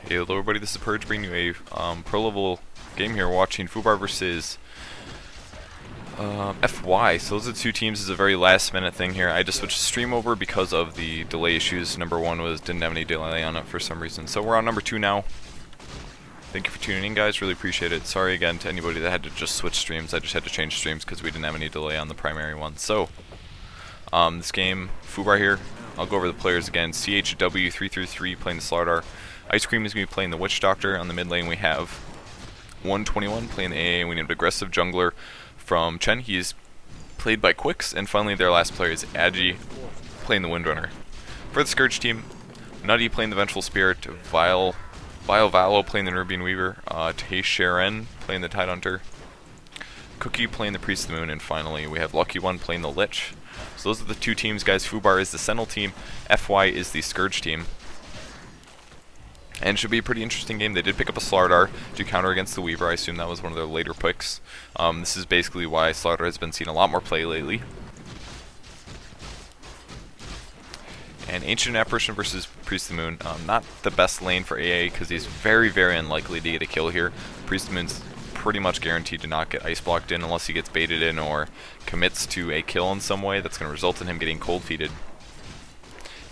Hey, hello everybody, this is Purge bringing you a pro level game here, watching FUBAR versus FY. So those are the two teams. This is a very last minute thing here. I just switched stream over because of the delay issues. Number one didn't have any delay on it for some reason. So we're on number two now. Thank you for tuning in, guys, really appreciate it. Sorry again to anybody that had to just switch streams. I just had to change streams because we didn't have any delay on the primary one. So this game, FUBAR here, I'll go over the players again. CHW333 playing the Slardar. Ice Cream is going to be playing the Witch Doctor. On the mid lane we have 121 playing the AA, and we need an aggressive jungler from Chen. He is played by Quicks, and finally their last player is Argh playing the Windrunner. For the Scourge team, Nutty playing the Vengeful Spirit, Vile Valo playing the Nubian Weaver, Tay Sharen playing the Tidehunter, Cookie playing the Priest of the Moon, and finally we have Lucky One playing the Lich. So those are the two teams, guys. FUBAR is the Sentinel team, FY is the Scourge team. And it should be a pretty interesting game. They did pick up a Slardar to counter against the Weaver. I assume that was one of their later picks. This is basically why Slardar has been seeing a lot more play lately. And Ancient Apparition versus Priest of the Moon. Not the best lane for AA because he's very, very unlikely to get a kill here. Priest of the Moon's pretty much guaranteed to not get ice blocked in unless he gets baited in or commits to a kill in some way. That's going to result in him getting cold feeded.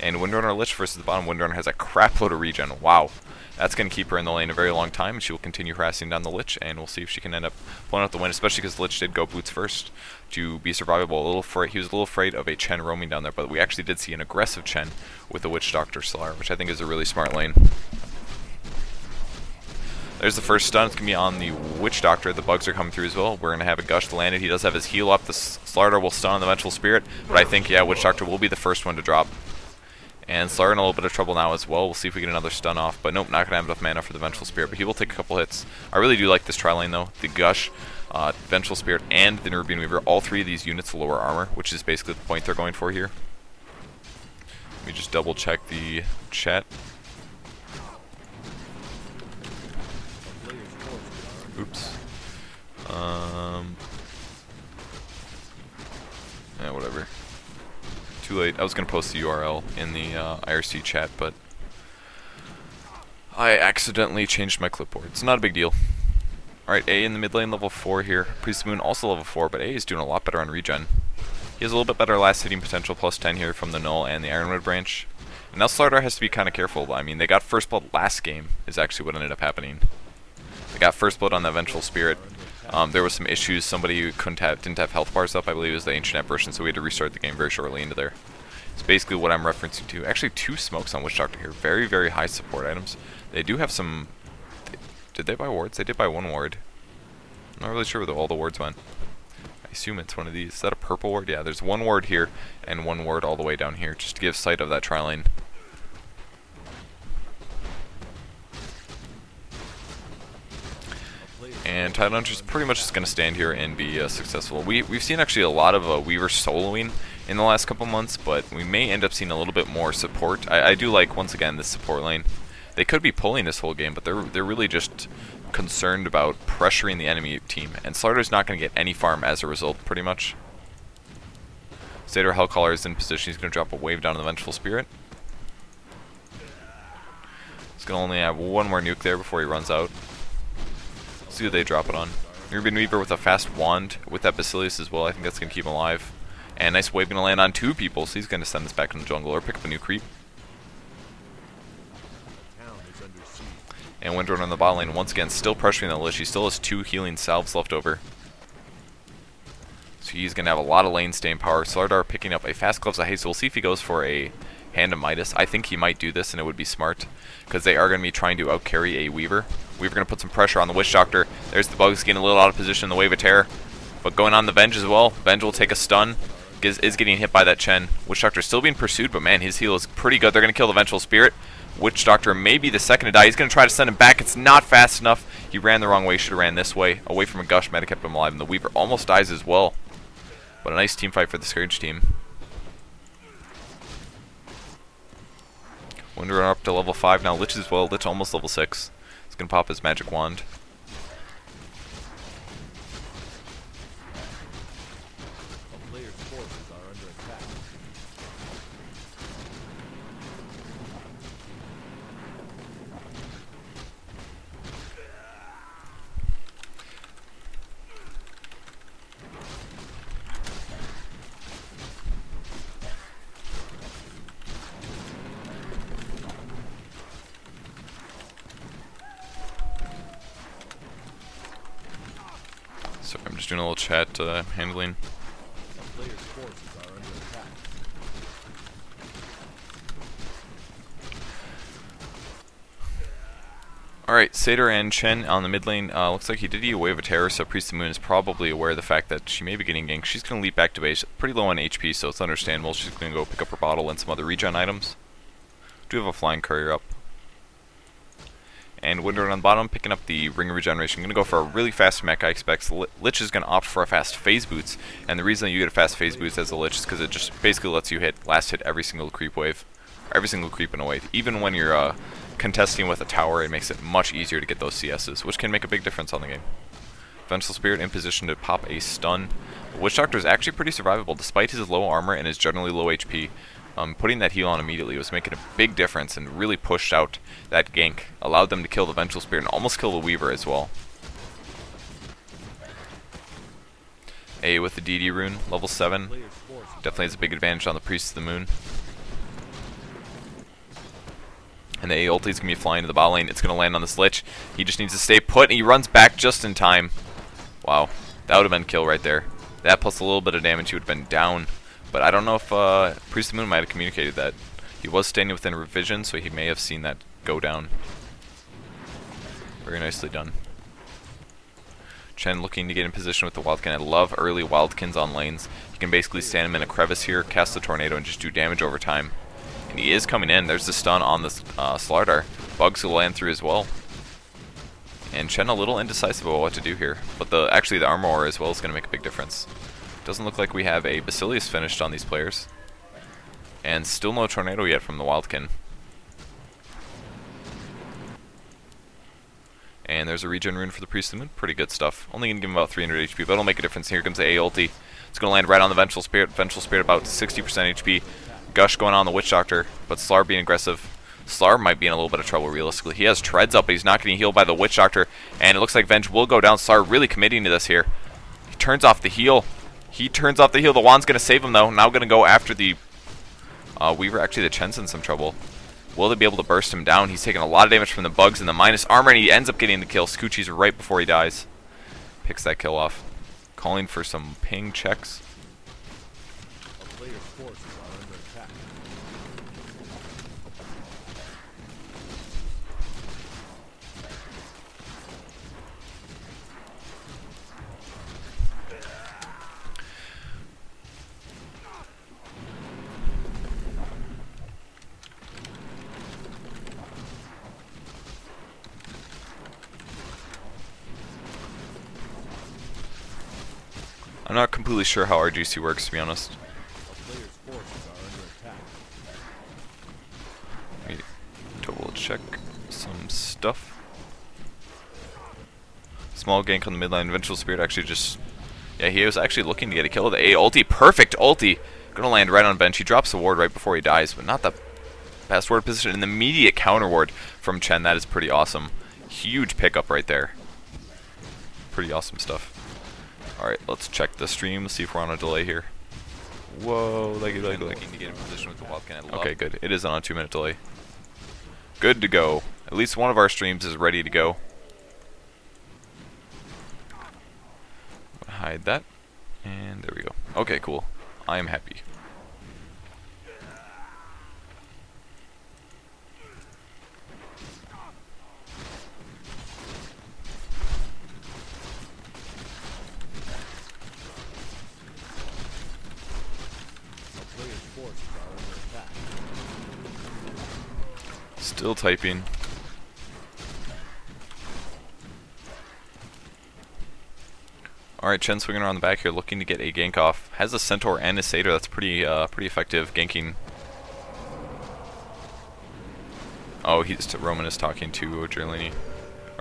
And Windrunner Lich versus the bottom. Windrunner has a crap load of regen. Wow. That's going to keep her in the lane a very long time. She will continue harassing down the Lich, and we'll see if she can end up pulling out the win, especially because the Lich did go boots first to be survivable. He was a little afraid of a Chen roaming down there, but we actually did see an aggressive Chen with the Witch Doctor Solar, which I think is a really smart lane. There's the first stun. It's going to be on the Witch Doctor. The bugs are coming through as well. We're going to have a Gush landed. He does have his heal up. The Slardar will stun on the Vengeful Spirit, but I think, yeah, Witch Doctor will be the first one to drop. And Slardar in a little bit of trouble now as well. We'll see if we get another stun off. But nope, not going to have enough mana for the Vengeful Spirit. But he will take a couple hits. I really do like this tri-lane though. The Gush, Vengeful Spirit, and the Nubian Weaver. All three of these units lower armor, which is basically the point they're going for here. Let me just double check the chat. Oops. Yeah, whatever. Too late. I was going to post the URL in the IRC chat, but I accidentally changed my clipboard. It's not a big deal. Alright, A in the mid lane, level 4 here. Priest of the Moon also level 4, but A is doing a lot better on regen. He has a little bit better last hitting potential, plus 10 here from the Null and the Ironwood branch. And now Slardar has to be kind of careful. I mean, they got first blood last game, is actually what ended up happening. They got first blood on the Vengeful Spirit. There was some issues. Somebody who didn't have health bars up, I believe it was the Ancient Apparition, so we had to restart the game very shortly into there. It's basically what I'm referencing to. Actually, 2 smokes on Witch Doctor here. Very, very high support items. They do have some... Did they buy wards? They did buy 1 ward. I'm not really sure where all the wards went. I assume it's one of these. Is that a purple ward? Yeah, there's 1 ward here and 1 ward all the way down here, just to give sight of that tri-lane. And Tidehunter's pretty much just going to stand here and be successful. We've seen actually a lot of Weaver soloing in the last couple months, but we may end up seeing a little bit more support. I do like, once again, this support lane. They could be pulling this whole game, but they're really just concerned about pressuring the enemy team. And Slardar's not going to get any farm as a result, pretty much. Satyr Hellcaller is in position. He's going to drop a wave down on the Vengeful Spirit. He's going to only have 1 more nuke there before he runs out. See who they drop it on. Nubian Weaver with a fast wand with that Basilius as well. I think that's going to keep him alive. And nice wave going to land on 2 people, so he's going to send this back in the jungle or pick up a new creep. And Windrunner on the bot lane once again still pressuring the Lich. He still has 2 healing salves left over. So he's going to have a lot of lane staying power. Slardar picking up a fast Gloves of Haste. So we'll see if he goes for a Hand of Midas. I think he might do this, and it would be smart, because they are going to be trying to outcarry a Weaver. Weaver going to put some pressure on the Witch Doctor. There's the bugs getting a little out of position in the Wave of Terror. But going on the Venge as well. Venge will take a stun. Is getting hit by that Chen. Witch Doctor still being pursued, but man, his heal is pretty good. They're going to kill the Vengeful Spirit. Witch Doctor may be the second to die. He's going to try to send him back. It's not fast enough. He ran the wrong way. Should have ran this way. Away from a Gush. Meta kept him alive, and the Weaver almost dies as well. But a nice team fight for the Scourge team. Windrunner up to level 5 now. Lich as well. Lich almost level 6. He's going to pop his magic wand. Just doing a little chat handling. Alright, Satyr and Chen on the mid lane. Looks like he did eat a Wave of Terror, so Priest of the Moon is probably aware of the fact that she may be getting ganked. She's going to leap back to base. Pretty low on HP, so it's understandable. She's going to go pick up her bottle and some other regen items. Do have a Flying Courier up. And Windward on the bottom, picking up the Ring of Regeneration. I'm going to go for a really fast mech, I expect. Lich is going to opt for a fast Phase Boots, and the reason that you get a fast Phase Boots as a Lich is because it just basically lets you last hit every single creep wave. Every single creep in a wave. Even when you're contesting with a tower, it makes it much easier to get those CSs, which can make a big difference on the game. Vengeful Spirit in position to pop a stun. Witch Doctor is actually pretty survivable despite his low armor and his generally low HP. Putting that heal on immediately was making a big difference and really pushed out that gank. Allowed them to kill the Vengeful Spirit and almost kill the Weaver as well. A with the DD rune, level 7. Definitely has a big advantage on the Priest of the Moon. And the A ulti is going to be flying to the bot lane. It's going to land on this Lich. He just needs to stay put, and he runs back just in time. Wow. That would have been kill right there. That plus a little bit of damage, he would have been down. But I don't know if Priest of the Moon might have communicated that. He was standing within revision, so he may have seen that go down. Very nicely done. Chen looking to get in position with the Wildkin. I love early Wildkins on lanes. You can basically stand him in a crevice here, cast the Tornado, and just do damage over time. And he is coming in. There's the stun on the Slardar. Bugs will land through as well. And Chen a little indecisive about what to do here. But actually the Armor Aura as well is going to make a big difference. Doesn't look like we have a Basilius finished on these players. And still no Tornado yet from the Wildkin. And there's a regen rune for the Priest of the Moon. Pretty good stuff. Only going to give him about 300 HP, but it'll make a difference. Here comes the A ulti. It's going to land right on the Vengeful Spirit. Vengeful Spirit about 60% HP. Gush going on the Witch Doctor, but Slar being aggressive. Slar might be in a little bit of trouble realistically. He has treads up, but he's not getting healed by the Witch Doctor. And it looks like Venge will go down. Slar really committing to this here. He turns off the heal. He turns off the heal. The Wand's going to save him, though. Now going to go after the Weaver. Actually, the Chen's in some trouble. Will they be able to burst him down? He's taking a lot of damage from the bugs and the minus armor, and he ends up getting the kill. Scoochie's right before he dies. Picks that kill off. Calling for some ping checks. I'm not completely sure how RGC works, to be honest. Let me double check some stuff. Small gank on the mid lane. Vengeful Spirit actually just... Yeah, he was actually looking to get a kill with the A ulti. Perfect ulti! Gonna land right on bench. He drops a ward right before he dies, but not the best ward position. An immediate counter ward from Chen. That is pretty awesome. Huge pickup right there. Pretty awesome stuff. Alright, let's check the stream, see if we're on a delay here. Whoa, looking to get in position with the Wildkin. Okay, good. It is on a 2-minute delay. Good to go. At least one of our streams is ready to go. Hide that. And there we go. Okay, cool. I am happy. Still typing. Alright, Chen swinging around the back here, looking to get a gank off. Has a Centaur and a Satyr. That's pretty effective ganking. Oh, Roman is talking to Jirlini.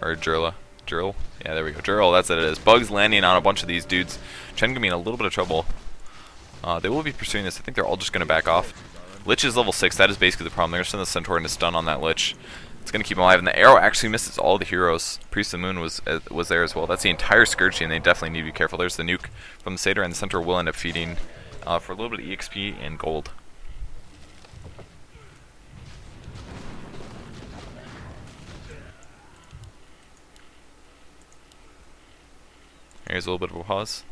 Or Jirla. Jirl? Yeah, there we go. Jirl, that's what it is. Bugs landing on a bunch of these dudes. Chen gonna be in a little bit of trouble. They will be pursuing this. I think they're all just gonna back off. Lich is level 6, that is basically the problem. They're going to send the Centaur into stun on that Lich. It's going to keep him alive, and the arrow actually misses all the heroes. Priest of the Moon was there as well. That's the entire Scourge team, they definitely need to be careful. There's the nuke from the Satyr, and the Centaur will end up feeding for a little bit of EXP and gold. There's a little bit of a pause.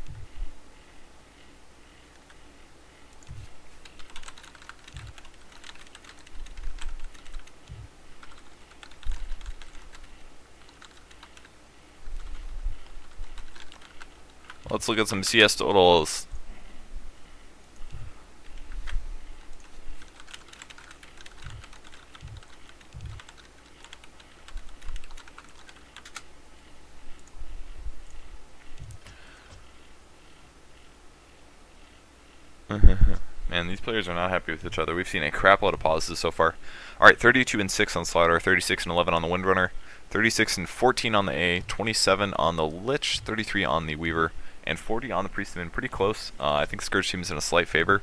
Let's look at some CS totals. Man, these players are not happy with each other. We've seen a crap load of pauses so far. Alright, 32 and 6 on Slider, 36 and 11 on the Windrunner, 36 and 14 on the A, 27 on the Lich, 33 on the Weaver, and 40 on the Priest of Moon. Pretty close. I think Scourge team is in a slight favor.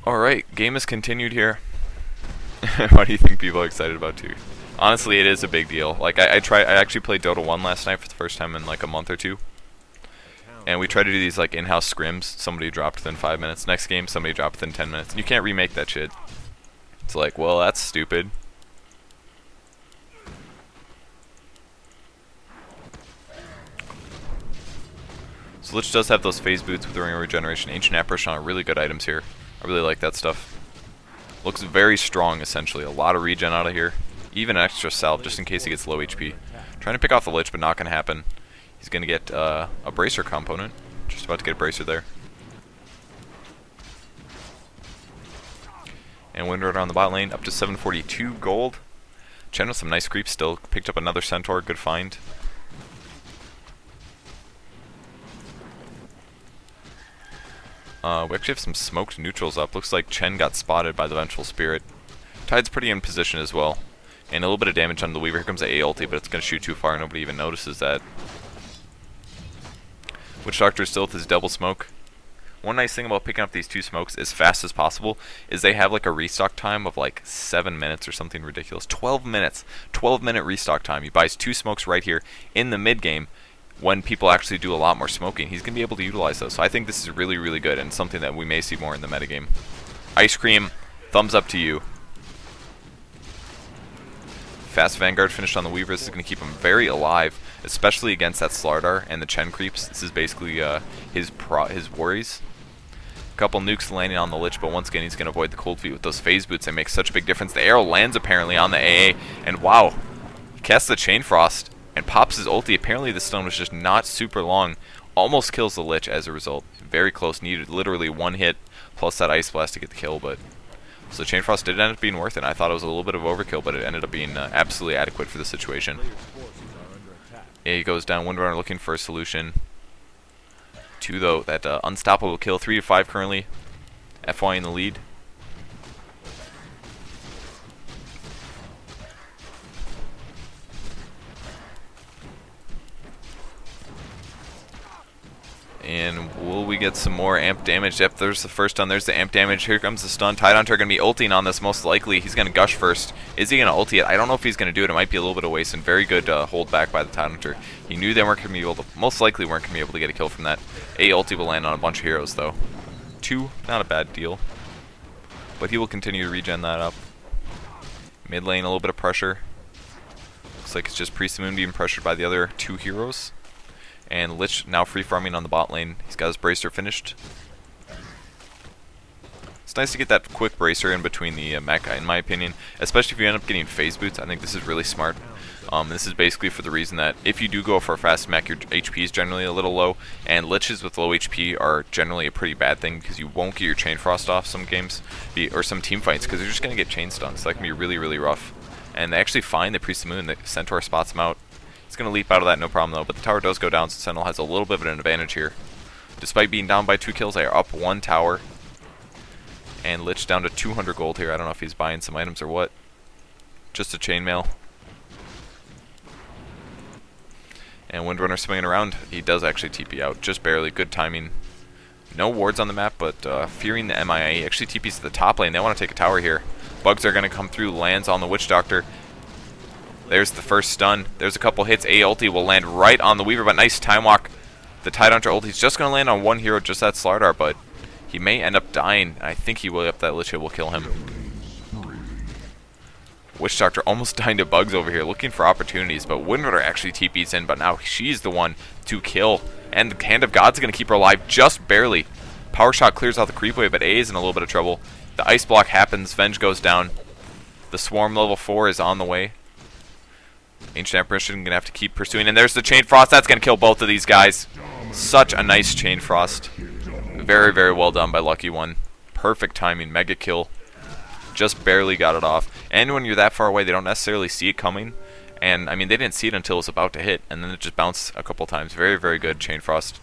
Alright, game is continued here. What do you think people are excited about too? Honestly, it is a big deal. Like I actually played Dota 1 last night for the first time in like a month or two. And we tried to do these like in-house scrims. Somebody dropped within 5 minutes. Next game, somebody dropped within 10 minutes. And you can't remake that shit. It's like, well, that's stupid. So Lich does have those phase boots with the Ring of Regeneration. Ancient Apparition are really good items here. I really like that stuff. Looks very strong, essentially. A lot of regen out of here. Even an extra salve, just in case he gets low HP. Trying to pick off the Lich, but not going to happen. He's going to get a Bracer component. Just about to get a Bracer there. And Windrunner on the bot lane, up to 742 gold. Chen with some nice creeps still. Picked up another Centaur, good find. We actually have some smoked neutrals up. Looks like Chen got spotted by the Vengeful Spirit. Tide's pretty in position as well. And a little bit of damage on the Weaver. Here comes the A ulti, but it's going to shoot too far. Nobody even notices that. Witch Doctor is still with his double smoke. One nice thing about picking up these two smokes as fast as possible is they have like a restock time of like 7 minutes or something ridiculous. 12 minutes. 12-minute restock time. He buys two smokes right here in the mid game when people actually do a lot more smoking. He's going to be able to utilize those. So I think this is really, really good and something that we may see more in the metagame. Ice Cream, thumbs up to you. Fast Vanguard finished on the Weaver. This is going to keep him very alive, especially against that Slardar and the Chen creeps. This is basically his worries. A couple nukes landing on the Lich, but once again he's going to avoid the cold feet with those phase boots. They make such a big difference. The arrow lands apparently on the AA, and wow, he casts the Chain Frost and pops his ulti. Apparently the stun was just not super long. Almost kills the Lich as a result. Very close. Needed literally one hit plus that Ice Blast to get the kill, but... So Chain Frost did end up being worth it. I thought it was a little bit of overkill, but it ended up being absolutely adequate for the situation. Yeah, he goes down. Windrunner looking for a solution. 2 though, that unstoppable kill. 3 to 5 currently. FY in the lead. And will we get some more amp damage? Yep, there's the first stun. There's the amp damage. Here comes the stun. Tidehunter going to be ulting on this most likely. He's going to gush first. Is he going to ulti it? I don't know if he's going to do it. It might be a little bit of waste and very good hold back by the Tidehunter. He knew they weren't going to be able to, most likely weren't going to be able to get a kill from that. A ulti will land on a bunch of heroes though. 2, not a bad deal. But he will continue to regen that up. Mid lane, a little bit of pressure. Looks like it's just Priest of the Moon being pressured by the other 2 heroes. And Lich now free farming on the bot lane. He's got his Bracer finished. It's nice to get that quick Bracer in between the mecha, in my opinion. Especially if you end up getting phase boots. I think this is really smart. This is basically for the reason that if you do go for a fast mech, your HP is generally a little low. And Liches with low HP are generally a pretty bad thing because you won't get your Chain Frost off some games. Or some team fights because you're just going to get chain stuns. So that can be really, really rough. And they actually find the Priest of the Moon. The Centaur spots him out. He's going to leap out of that, no problem though, but the tower does go down, so Sentinel has a little bit of an advantage here. Despite being down by 2 kills, they are up 1 tower. And Lich down to 200 gold here. I don't know if he's buying some items or what. Just a chainmail. And Windrunner swinging around. He does actually TP out, just barely. Good timing. No wards on the map, but fearing the MIA, he actually TPs to the top lane. They want to take a tower here. Bugs are going to come through, lands on the Witch Doctor. There's the first stun. There's a couple hits. A ulti will land right on the Weaver, but nice time walk. The Tidehunter ulti's just going to land on one hero, just that Slardar, but he may end up dying. I think he will. Up that Lich will kill him. Witch Doctor almost dying to bugs over here, looking for opportunities, but Windrunner actually TP's in, but now she's the one to kill. And the Hand of God's going to keep her alive just barely. Power Shot clears out the creep wave, but A is in a little bit of trouble. The Ice Block happens, Venge goes down. The Swarm level 4 is on the way. Ancient Apparition going to have to keep pursuing, and there's the Chain Frost. That's going to kill both of these guys. Such a nice Chain Frost. Very, very well done by Lucky One. Perfect timing, mega kill. Just barely got it off. And when you're that far away, they don't necessarily see it coming. And, I mean, they didn't see it until it was about to hit, and then it just bounced a couple times. Very, very good Chain Frost.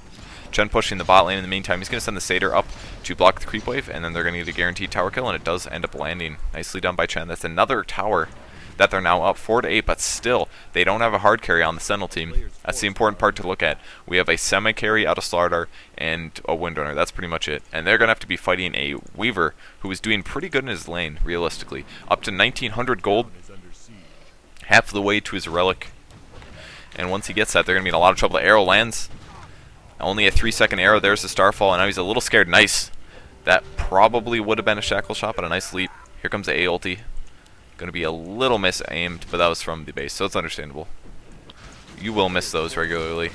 Chen pushing the bot lane in the meantime. He's going to send the Satyr up to block the creep wave, and then they're going to get a guaranteed tower kill, and it does end up landing. Nicely done by Chen. That's another tower that they're now up 4-8, but still, they don't have a hard carry on the Sentinel team. That's the important part to look at. We have a semi-carry out of Slardar and a Windrunner. That's pretty much it. And they're going to have to be fighting a Weaver who is doing pretty good in his lane, realistically. Up to 1,900 gold, half of the way to his Relic. And once he gets that, they're going to be in a lot of trouble. The arrow lands. Only a 3-second arrow. There's the Starfall, and now he's a little scared. Nice. That probably would have been a Shackle Shot, but a nice leap. Here comes the A ulti. Going to be a little mis-aimed, but that was from the base, so it's understandable. You will miss those regularly.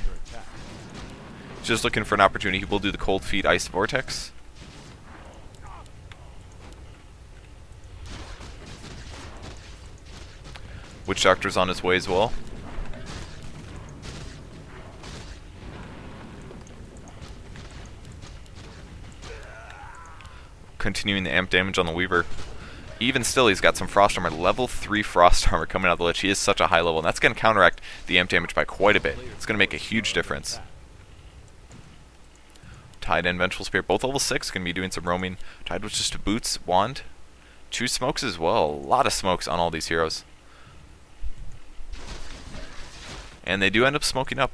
Just looking for an opportunity. He will do the Cold Feet Ice Vortex. Witch Doctor's on his way as well. Continuing the amp damage on the Weaver. Even still, he's got some Frost Armor. Level 3 Frost Armor coming out of the Lich. He is such a high level, and that's going to counteract the amp damage by quite a bit. It's going to make a huge difference. Tide and Vengeful Spirit, both level 6, going to be doing some roaming. Tide with just a Boots, Wand. 2 smokes as well. A lot of smokes on all these heroes. And they do end up smoking up.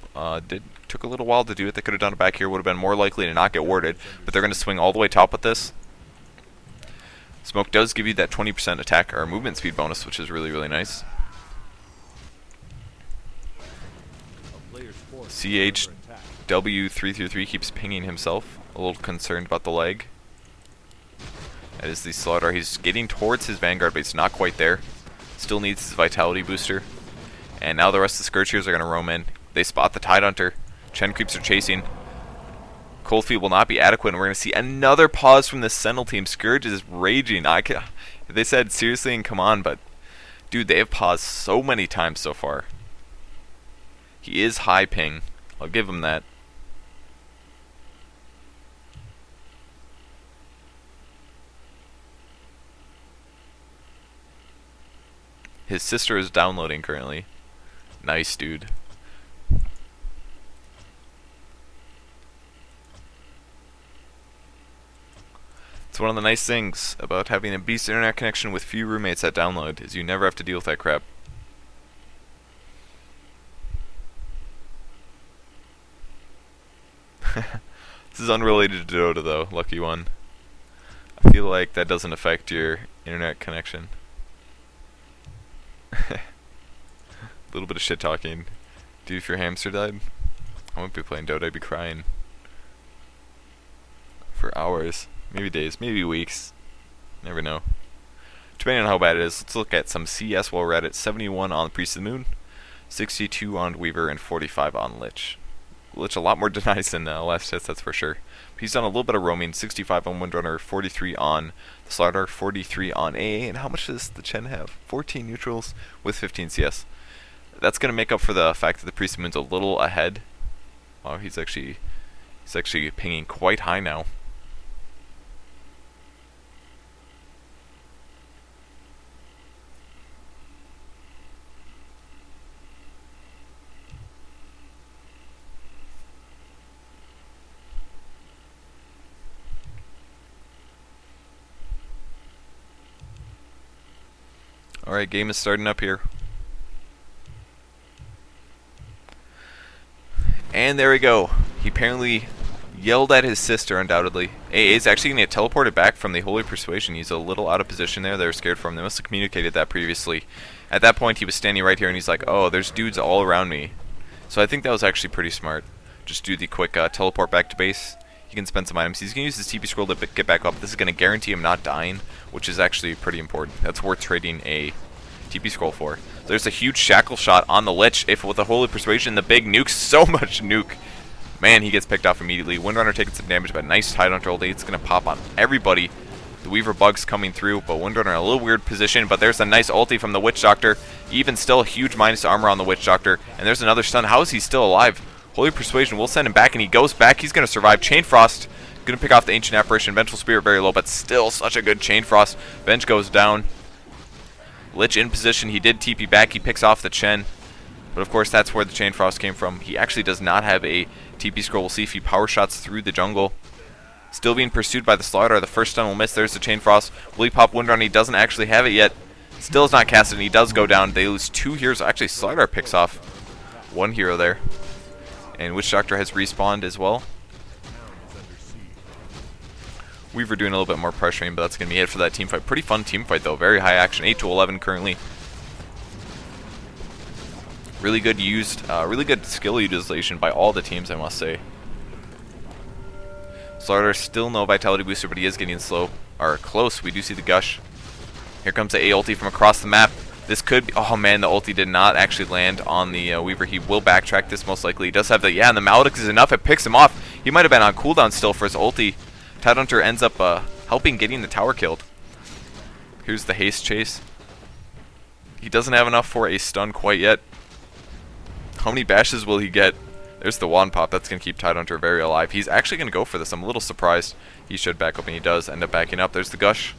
Took a little while to do it. They could have done it back here. Would have been more likely to not get warded. But they're going to swing all the way top with this. Smoke does give you that 20% attack or movement speed bonus, which is really, really nice. CHW333 keeps pinging himself. A little concerned about the leg. That is the Slaughter. He's getting towards his Vanguard, but he's not quite there. Still needs his Vitality booster. And now the rest of the Scourgers are going to roam in. They spot the Tide Hunter. Chen creeps are chasing. Cold Feet will not be adequate, and we're going to see another pause from the Sentinel team. Scourge is raging. They said seriously and come on, but dude, they have paused so many times so far. He is high ping. I'll give him that. His sister is downloading currently. Nice, dude. It's one of the nice things about having a beast internet connection with few roommates that download, is you never have to deal with that crap. This is unrelated to Dota though, Lucky One. I feel like that doesn't affect your internet connection. A little bit of shit talking. Dude, if your hamster died, I wouldn't be playing Dota, I'd be crying. For hours. Maybe days, maybe weeks. Never know. Depending on how bad it is, let's look at some CS while we're at it. 71 on Priest of the Moon, 62 on Weaver, and 45 on Lich. Lich a lot more denies than last hits, that's for sure. But he's done a little bit of roaming. 65 on Windrunner, 43 on the Slardar, 43 on AA. And how much does the Chen have? 14 neutrals with 15 CS. That's going to make up for the fact that the Priest of the Moon's a little ahead. Oh, he's actually pinging quite high now. Alright, game is starting up here. And there we go. He apparently yelled at his sister, undoubtedly. AA is actually going to get teleported back from the Holy Persuasion. He's a little out of position there. They were scared for him. They must have communicated that previously. At that point, he was standing right here, and he's like, oh, there's dudes all around me. So I think that was actually pretty smart. Just do the quick teleport back to base. He can spend some items. He's going to use his TP scroll to get back up. This is going to guarantee him not dying, which is actually pretty important. That's worth trading a TP scroll for. So there's a huge shackle shot on the Lich. If with the Holy Persuasion, the big nuke, so much nuke. Man, he gets picked off immediately. Windrunner taking some damage, but nice Tidehunter ulti. It's going to pop on everybody. The Weaver bug's coming through, but Windrunner in a little weird position. But there's a nice ulti from the Witch Doctor. Even still, a huge minus armor on the Witch Doctor. And there's another stun. How is he still alive? Holy Persuasion will send him back, and he goes back. He's going to survive. Chain Frost. Going to pick off the Ancient Apparition. Vengeful Spirit very low, but still such a good Chain Frost. Venge goes down. Lich in position. He did TP back. He picks off the Chen. But of course, that's where the Chain Frost came from. He actually does not have a TP scroll. We'll see if he power shots through the jungle. Still being pursued by the Slaughter. The first stun will miss. There's the Chain Frost. Will he pop Windrunner? He doesn't actually have it yet. Still is not casted, and he does go down. They lose 2 heroes. Actually, Slaughter picks off 1 hero there. And Witch Doctor has respawned as well. Weaver doing a little bit more pressuring, but that's going to be it for that team fight. Pretty fun team fight, though. Very high action. 8-11 currently. Really good really good skill utilization by all the teams, I must say. Slaughter still no vitality booster, but he is getting slow, or close. We do see the Gush. Here comes the A ulti from across the map. This could be, oh man, the ulti did not actually land on the Weaver. He will backtrack this most likely. He does have the, yeah, and the Maledict is enough. It picks him off. He might have been on cooldown still for his ulti. Tidehunter ends up helping getting the tower killed. Here's the haste chase. He doesn't have enough for a stun quite yet. How many bashes will he get? There's the wand pop. That's going to keep Tidehunter very alive. He's actually going to go for this. I'm a little surprised. He should back up, and he does end up backing up. There's the Gush.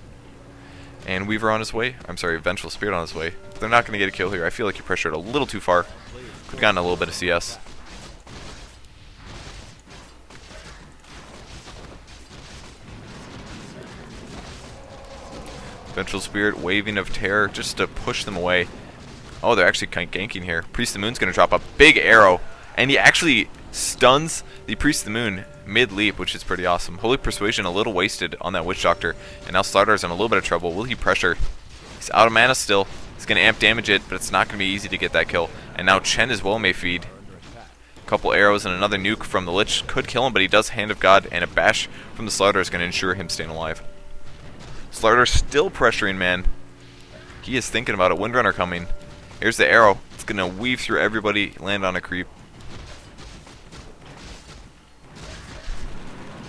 And Weaver on his way. I'm sorry, Vengeful Spirit on his way. They're not going to get a kill here. I feel like you pressured a little too far. Could have gotten a little bit of CS. Vengeful Spirit, Waving of Terror, just to push them away. Oh, they're actually kind of ganking here. Priest of the Moon's going to drop a big arrow. And he actually stuns the Priest of the Moon mid-leap, which is pretty awesome. Holy Persuasion a little wasted on that Witch Doctor. And now Slaughter's in a little bit of trouble. Will he pressure? He's out of mana still. He's going to amp damage it, but it's not going to be easy to get that kill. And now Chen as well may feed. A couple arrows and another nuke from the Lich could kill him, but he does Hand of God, and a bash from the Slaughter is going to ensure him staying alive. Slaughter still pressuring, man. He is thinking about it. Windrunner coming. Here's the arrow. It's going to weave through everybody, land on a creep.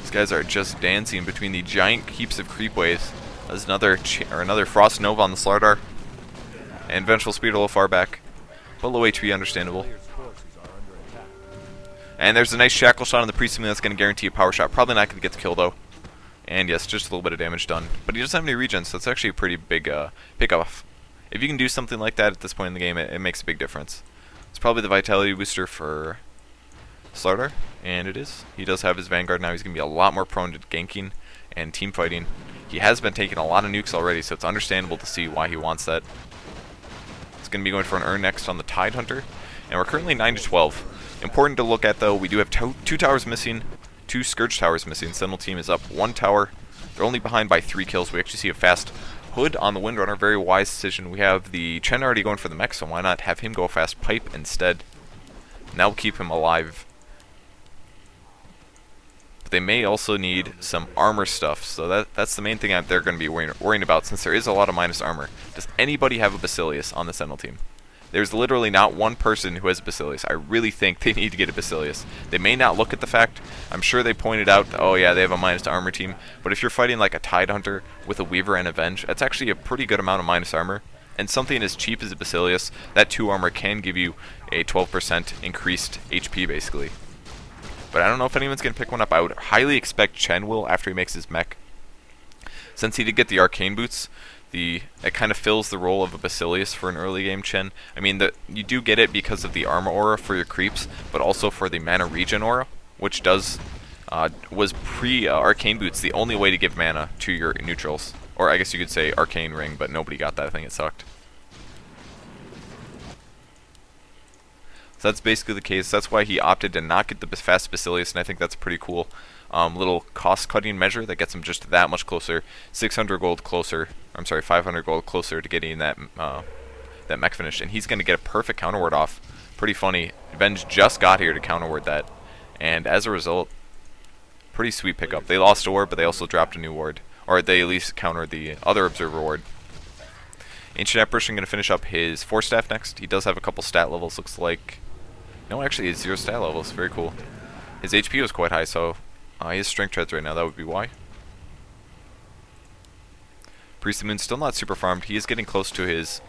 These guys are just dancing between the giant heaps of creep waves. There's another Frost Nova on the Slaughter. And Vengeful Spirit a little far back. But low HP, understandable. And there's a nice shackle shot on the Priest of the Moon that's going to guarantee a power shot. Probably not going to get the kill, though. And yes, just a little bit of damage done. But he doesn't have any regen, so it's actually a pretty big pick-off. If you can do something like that at this point in the game, it makes a big difference. It's probably the vitality booster for Slaughter, and it is. He does have his Vanguard now. He's going to be a lot more prone to ganking and team fighting. He has been taking a lot of nukes already, so it's understandable to see why he wants that. It's going to be going for an Urn next on the Tidehunter, and we're currently 9-12. Important to look at, though, we do have 2 towers missing. 2 Scourge towers missing. Sentinel team is up 1 tower. They're only behind by 3 kills. We actually see a fast Hood on the Windrunner. Very wise decision. We have the Chen already going for the mech, so why not have him go fast pipe instead? And that will keep him alive. But they may also need some armor stuff, so that's the main thing they're going to be worrying about, since there is a lot of minus armor. Does anybody have a Basilius on the Sentinel team? There's literally not one person who has a Basilius. I really think they need to get a Basilius. They may not look at the fact. I'm sure they pointed out, oh yeah, they have a minus to armor team. But if you're fighting like a Tidehunter with a Weaver and a Venge, that's actually a pretty good amount of minus armor. And something as cheap as a Basilius, that 2 armor can give you a 12% increased HP basically. But I don't know if anyone's going to pick one up. I would highly expect Chen will after he makes his mech. Since he did get the Arcane Boots, it kind of fills the role of a Basilius for an early game Chen. I mean, you do get it because of the armor aura for your creeps, but also for the mana regen aura, which was pre-Arcane Boots the only way to give mana to your neutrals. Or I guess you could say Arcane Ring, but nobody got that. I think it sucked. So that's basically the case. That's why he opted to not get the fast Basilius, and I think that's pretty cool. Little cost-cutting measure that gets him just that much closer. 600 gold closer. I'm sorry, 500 gold closer to getting that mech finish, and he's going to get a perfect counter ward off. Pretty funny. Venge just got here to counter ward that, and as a result, pretty sweet pickup. They lost a ward, but they also dropped a new ward, or they at least countered the other observer ward. Ancient Apparition going to finish up his 4 staff next. He does have a couple stat levels, looks like. No, actually, it's 0 stat levels. Very cool. His HP was quite high, so he has strength treads right now. That would be why. Priest of the Moon still not super farmed. He is getting close to his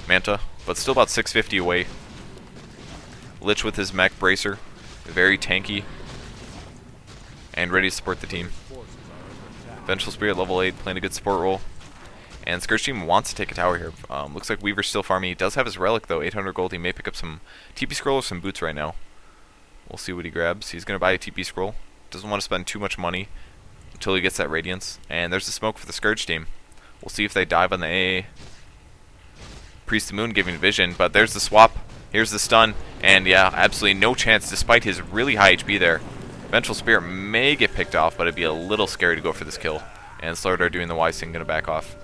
Manta, but still about 650 away. Lich with his mech bracer, very tanky, and ready to support the team. Vengeful Spirit level 8, playing a good support role. And Scourge team wants to take a tower here. Looks like Weaver's still farming. He does have his relic though, 800 gold. He may pick up some TP scroll or some boots right now. We'll see what he grabs. He's going to buy a TP scroll. Doesn't want to spend too much money until he gets that Radiance. And there's the smoke for the Scourge team. We'll see if they dive on the A. Priest of the Moon giving vision, but there's the swap. Here's the stun, and yeah, absolutely no chance despite his really high HP there. Vengeful Spirit may get picked off, but it'd be a little scary to go for this kill. And Slardar doing the wise thing, going to back off.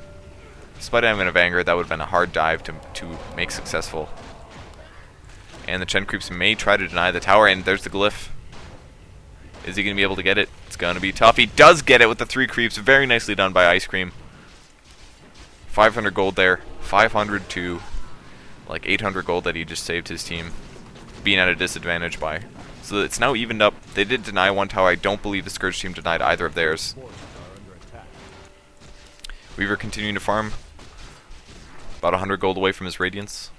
Despite having a Vanguard, that would have been a hard dive to make successful. And the Chen Creeps may try to deny the tower, and there's the Glyph. Is he going to be able to get it? It's going to be tough. He does get it with the 3 creeps. Very nicely done by Ice Cream. 500 gold there. 500 to like 800 gold that he just saved his team being at a disadvantage by. So it's now evened up. They did deny one tower. I don't believe the Scourge team denied either of theirs. Weaver continuing to farm. About 100 gold away from his Radiance.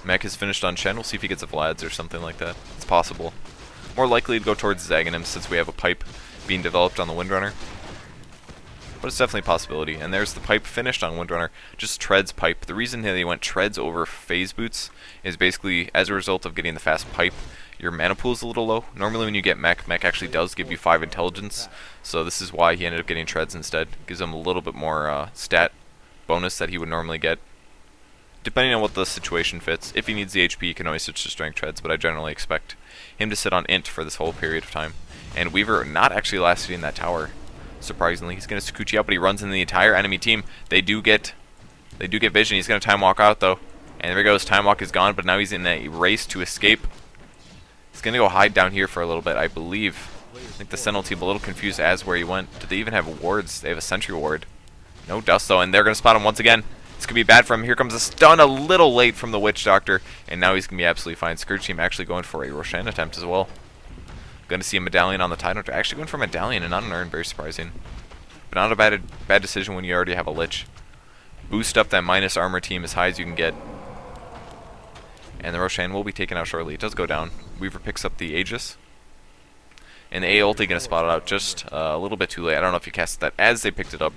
Mech is finished on Shen. We'll see if he gets a Vlad's or something like that. It's possible. More likely to go towards Zaghanim since we have a pipe being developed on the Windrunner. But it's definitely a possibility. And there's the pipe finished on Windrunner. Just treads pipe. The reason they went treads over phase boots is basically as a result of getting the fast pipe, your mana pool is a little low. Normally when you get mech actually does give you 5 intelligence. So this is why he ended up getting treads instead. Gives him a little bit more stat bonus that he would normally get. Depending on what the situation fits. If he needs the HP, he can always switch to strength treads, but I generally expect him to sit on int for this whole period of time. And Weaver not actually last hitting that tower. Surprisingly, he's going to Sakuchi out, but he runs into the entire enemy team. They do get vision. He's going to time walk out though, and there he goes. Time walk is gone, but now he's in a race to escape. He's going to go hide down here for a little bit, I believe. I think the Sentinel team a little confused as where he went. Did they even have wards? They have a sentry ward. No dust though, and they're going to spot him once again. This could be bad for him. Here comes a stun a little late from the Witch Doctor, and now he's going to be absolutely fine. Scourge team actually going for a Roshan attempt as well. Going to see a Medallion on the Tidal. Actually going for a Medallion and not an Urn. Very surprising. But not a bad decision when you already have a Lich. Boost up that minus armor team as high as you can get. And the Roshan will be taken out shortly. It does go down. Weaver picks up the Aegis. And the A ulti going to spot it out just a little bit too late. I don't know if you cast that as they picked it up.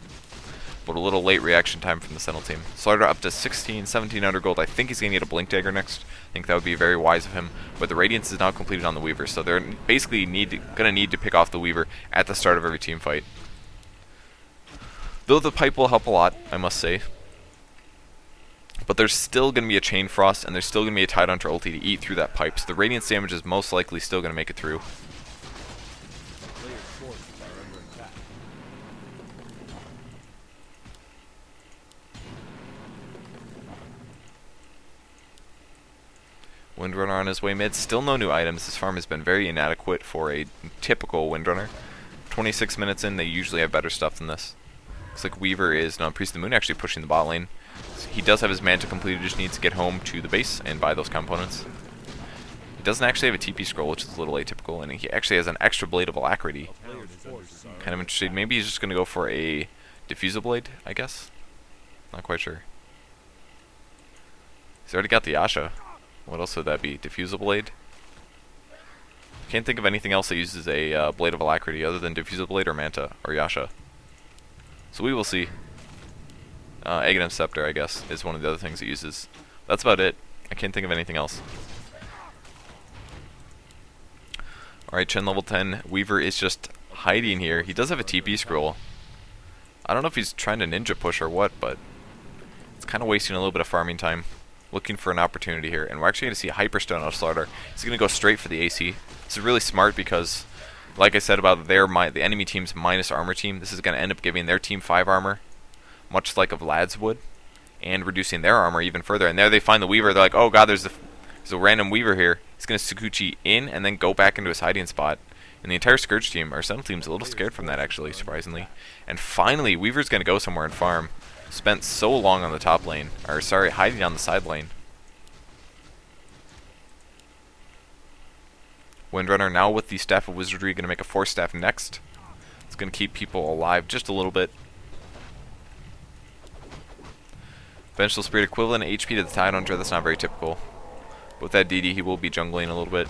But a little late reaction time from the Sentinel team. Slardar up to 1700 gold. I think he's going to get a Blink Dagger next. I think that would be very wise of him. But the Radiance is now completed on the Weaver, so they're basically going to need to pick off the Weaver at the start of every team fight. Though the pipe will help a lot, I must say. But there's still going to be a Chain Frost, and there's still going to be a Tidehunter ulti to eat through that pipe. So the Radiance damage is most likely still going to make it through. Windrunner on his way mid. Still no new items. This farm has been very inadequate for a typical Windrunner. 26 minutes in, they usually have better stuff than this. Looks like Weaver is, no, Priest of the Moon actually pushing the bot lane. He does have his Manta completed, just needs to get home to the base and buy those components. He doesn't actually have a TP scroll, which is a little atypical, and he actually has an extra Blade of Alacrity. Kind of interested. Maybe he's just going to go for a Diffusal Blade, I guess? Not quite sure. He's already got the Yasha. What else would that be? Diffusal Blade? Can't think of anything else that uses a Blade of Alacrity other than Diffusal Blade or Manta or Yasha. So we will see. Aghanim Scepter, I guess, is one of the other things it uses. That's about it. I can't think of anything else. Alright, Chen level 10. Weaver is just hiding here. He does have a TP scroll. I don't know if he's trying to ninja push or what, but it's kind of wasting a little bit of farming time. Looking for an opportunity here, and we're actually going to see a Hyperstone out of Slardar. He's going to go straight for the AC. This is really smart because, like I said about the enemy team's minus armor team, this is going to end up giving their team 5 armor, much like a Vlad's would, and reducing their armor even further. And there they find the Weaver. They're like, oh god, there's a random Weaver here. He's going to Sakuchi in and then go back into his hiding spot. And the entire Scourge team, our Sentinel team's a little scared from that actually, surprisingly. And finally, Weaver's going to go somewhere and farm. spent so long on the top lane, or sorry, hiding on the side lane. Windrunner now with the Staff of Wizardry, going to make a Force Staff next. It's going to keep people alive just a little bit. Vengeful Spirit equivalent HP to the Tidehunter, that's not very typical. With that DD, he will be jungling a little bit.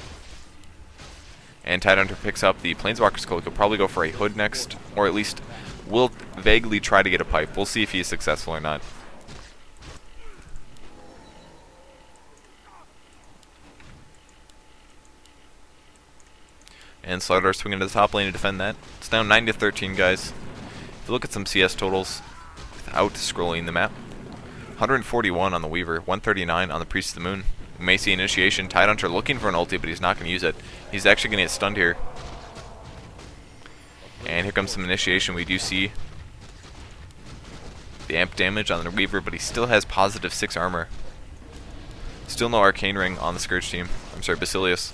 And Tidehunter picks up the Planeswalker's Cloak. He'll probably go for a Hood next, or at least will vaguely try to get a Pipe. We'll see if he is successful or not. And Slardar swinging to the top lane to defend that. It's now 9-13, guys. If you look at some CS totals, without scrolling the map, 141 on the Weaver, 139 on the Priest of the Moon. We may see initiation. Tidehunter looking for an ulti, but he's not going to use it. He's actually going to get stunned here. And here comes some initiation. We do see the amp damage on the Weaver, but he still has positive 6 armor. Still no Arcane Ring on the Scourge team. I'm sorry, Basilius.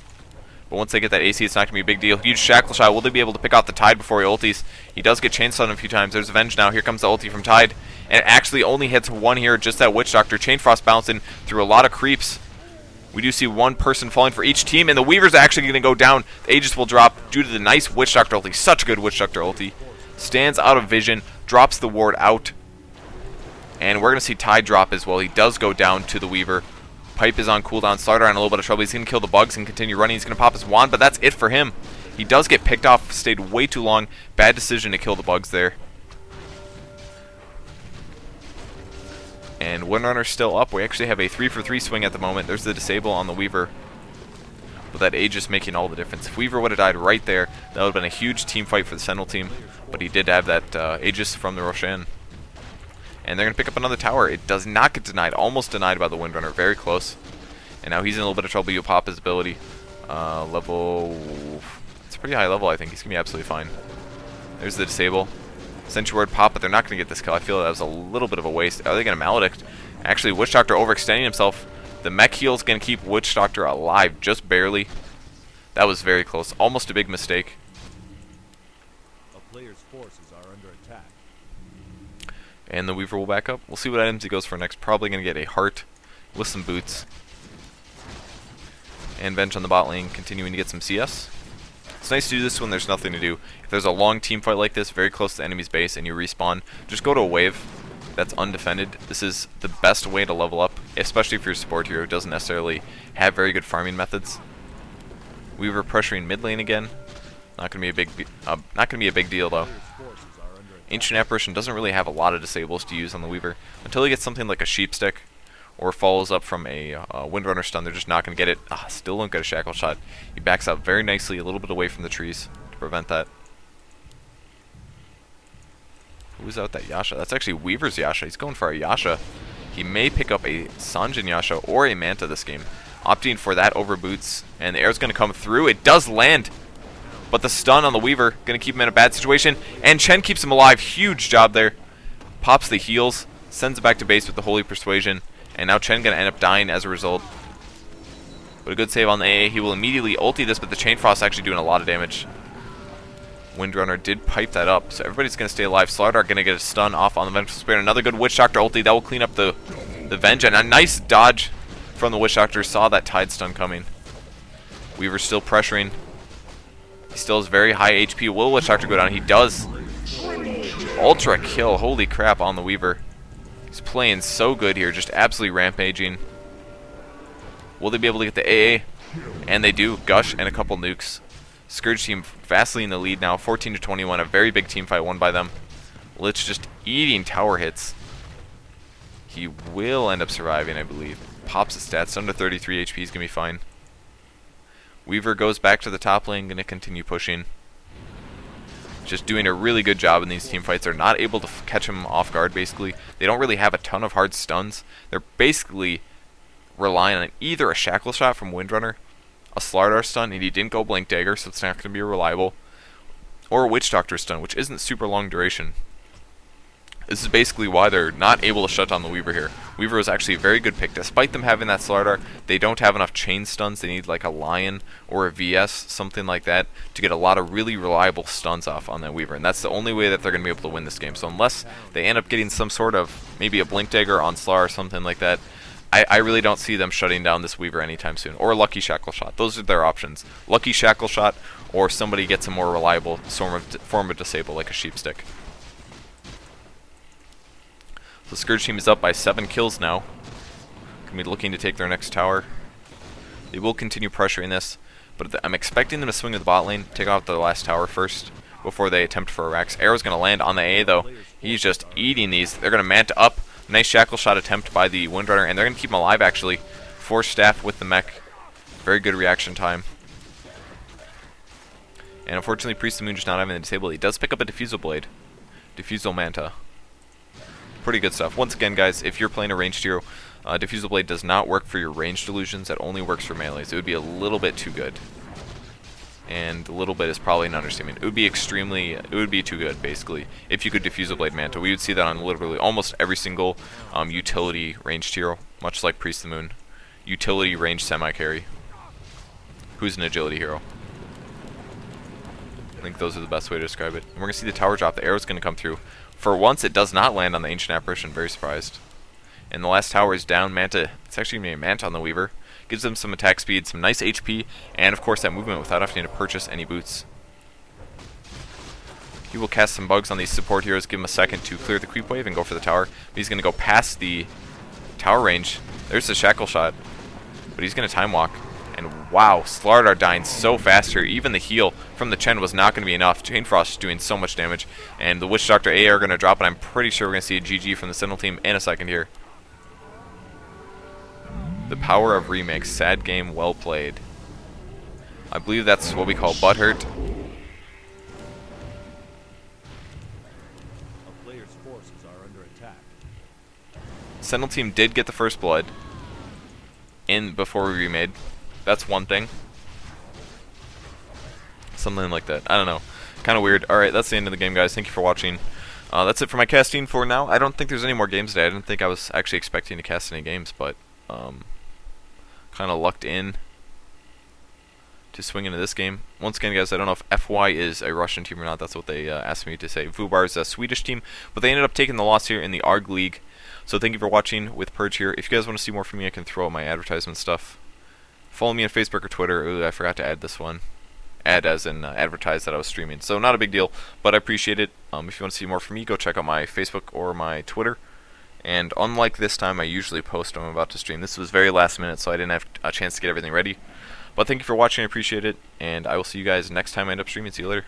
But once they get that AC, it's not going to be a big deal. Huge Shackle Shot. Will they be able to pick off the Tide before he ultis? He does get chain stunned a few times. There's Avenge now. Here comes the ulti from Tide. And it actually only hits one here, just that Witch Doctor. Chain Frost bouncing through a lot of creeps. We do see one person falling for each team, and the Weaver's actually going to go down. The Aegis will drop due to the nice Witch Doctor ulti. Such a good Witch Doctor ulti. Stands out of vision, drops the ward out. And we're going to see Tide drop as well. He does go down to the Weaver. Pipe is on cooldown. Slardar in a little bit of trouble. He's going to kill the bugs and continue running. He's going to pop his wand, but that's it for him. He does get picked off. Stayed way too long. Bad decision to kill the bugs there. And Windrunner's still up. We actually have a 3-for-3 swing at the moment. There's the disable on the Weaver. But that Aegis making all the difference. If Weaver would have died right there, that would have been a huge team fight for the Sentinel team. But he did have that Aegis from the Roshan. And they're going to pick up another tower. It does not get denied. Almost denied by the Windrunner. Very close. And now he's in a little bit of trouble. You'll pop his ability. Level... It's a pretty high level, I think. He's going to be absolutely fine. There's the disable. Sentry Ward pop, but they're not going to get this kill. I feel that was a little bit of a waste. Are they going to Maledict? Actually, Witch Doctor overextending himself. The mech heal is going to keep Witch Doctor alive, just barely. That was very close. Almost a big mistake. A player's forces are under attack. And the Weaver will back up. We'll see what items he goes for next. Probably going to get a heart with some boots. And Venge on the bot lane, continuing to get some CS. It's nice to do this when there's nothing to do. If there's a long team fight like this, very close to the enemy's base, and you respawn, just go to a wave that's undefended. This is the best way to level up, especially if you're a support hero who doesn't necessarily have very good farming methods. Weaver pressuring mid lane again. Not going to be a big deal though. Ancient Apparition doesn't really have a lot of disables to use on the Weaver until he gets something like a Sheep Stick or follows up from a Windrunner stun. They're just not going to get it. Still don't get a Shackle Shot. He backs out very nicely, a little bit away from the trees to prevent that. Who's out that Yasha? That's actually Weaver's Yasha. He's going for a Yasha. He may pick up a Sanjin Yasha or a Manta this game. Opting for that over boots. And the arrow's going to come through. It does land. But the stun on the Weaver going to keep him in a bad situation. And Chen keeps him alive. Huge job there. Pops the heals. Sends it back to base with the Holy Persuasion. And now Chen going to end up dying as a result. But a good save on the AA. He will immediately ulti this, but the Chain Frost actually doing a lot of damage. Windrunner did pipe that up, so everybody's going to stay alive. Slardar going to get a stun off on the Vengeful Spirit. Another good Witch Doctor ulti. That will clean up the Venge. And a nice dodge from the Witch Doctor. Saw that Tide stun coming. Weaver's still pressuring. He still has very high HP. Will Witch Doctor go down? He does. Ultra kill. Holy crap on the Weaver. He's playing so good here. Just absolutely rampaging. Will they be able to get the AA? And they do. Gush and a couple nukes. Scourge team vastly in the lead now. 14-21. A very big team fight won by them. Lich just eating tower hits. He will end up surviving, I believe. Pops his stats. Under 33 HP. He's going to be fine. Weaver goes back to the top lane. Going to continue pushing. Just doing a really good job in these team fights. They're not able to catch him off guard, basically. They don't really have a ton of hard stuns. They're basically relying on either a Shackle Shot from Windrunner, a Slardar stun, and he didn't go Blink Dagger, so it's not going to be reliable, or a Witch Doctor stun, which isn't super long duration. This is basically why they're not able to shut down the Weaver here. Weaver was actually a very good pick. Despite them having that Slardar, they don't have enough chain stuns. They need like a Lion or a VS, something like that, to get a lot of really reliable stuns off on that Weaver. And that's the only way that they're going to be able to win this game. So unless they end up getting some sort of, maybe a Blink Dagger on Slar or something like that, I really don't see them shutting down this Weaver anytime soon. Or Lucky Shackle Shot. Those are their options. Lucky Shackle Shot, or somebody gets a more reliable form of Disable, like a Sheep Stick. The Scourge team is up by 7 kills now. Going to be looking to take their next tower. They will continue pressuring this, but I'm expecting them to swing to the bot lane, take off the last tower first, before they attempt for a Rax. Arrow's going to land on the A, though. He's just eating these. They're going to Manta up. Nice Shackle Shot attempt by the Windrunner, and they're going to keep him alive, actually. 4 staff with the mech. Very good reaction time. And unfortunately, Priest of the Moon just not having the disable. He does pick up a Diffusal Blade. Diffusal Manta. Pretty good stuff. Once again, guys, if you're playing a ranged hero, Diffusal Blade does not work for your ranged illusions. It only works for melees. It would be a little bit too good. And a little bit is probably an understatement. It would be too good, basically, if you could Diffusal Blade Manta. We would see that on literally almost every single utility ranged hero, much like Priest of the Moon. Utility ranged semi-carry. Who's an agility hero? I think those are the best way to describe it. And we're going to see the tower drop. The arrow's going to come through. For once, it does not land on the Ancient Apparition. Very surprised. And the last tower is down. Manta, it's actually going to be a Manta on the Weaver. Gives them some attack speed, some nice HP, and of course that movement without having to purchase any boots. He will cast some bugs on these support heroes, give him a second to clear the creep wave and go for the tower. But he's going to go past the tower range. There's the Shackle Shot. But he's going to Time Walk. And wow, Slardar dying so fast here. Even the heal from the Chen was not going to be enough. Chain Frost doing so much damage. And the Witch Doctor A are going to drop, and I'm pretty sure we're going to see a GG from the Sentinel team in a second here. The power of remakes. Sad game, well played. I believe that's what we call butthurt. A player's forces are under attack. Sentinel team did get the first blood in before we remade. That's one thing. Something like that. I don't know. Kind of weird. Alright, that's the end of the game, guys. Thank you for watching. That's it for my casting for now. I don't think there's any more games today. I didn't think I was actually expecting to cast any games, but kind of lucked in to swing into this game. Once again, guys, I don't know if FY is a Russian team or not. That's what they asked me to say. FUBAR is a Swedish team, but they ended up taking the loss here in the Argh League. So thank you for watching with Purge here. If you guys want to see more from me, I can throw out my advertisement stuff. Follow me on Facebook or Twitter. Ooh, I forgot to add this one. Add as in advertise that I was streaming. So not a big deal, but I appreciate it. If you want to see more from me, go check out my Facebook or my Twitter. And unlike this time, I usually post when I'm about to stream. This was very last minute, so I didn't have a chance to get everything ready. But thank you for watching. I appreciate it. And I will see you guys next time I end up streaming. See you later.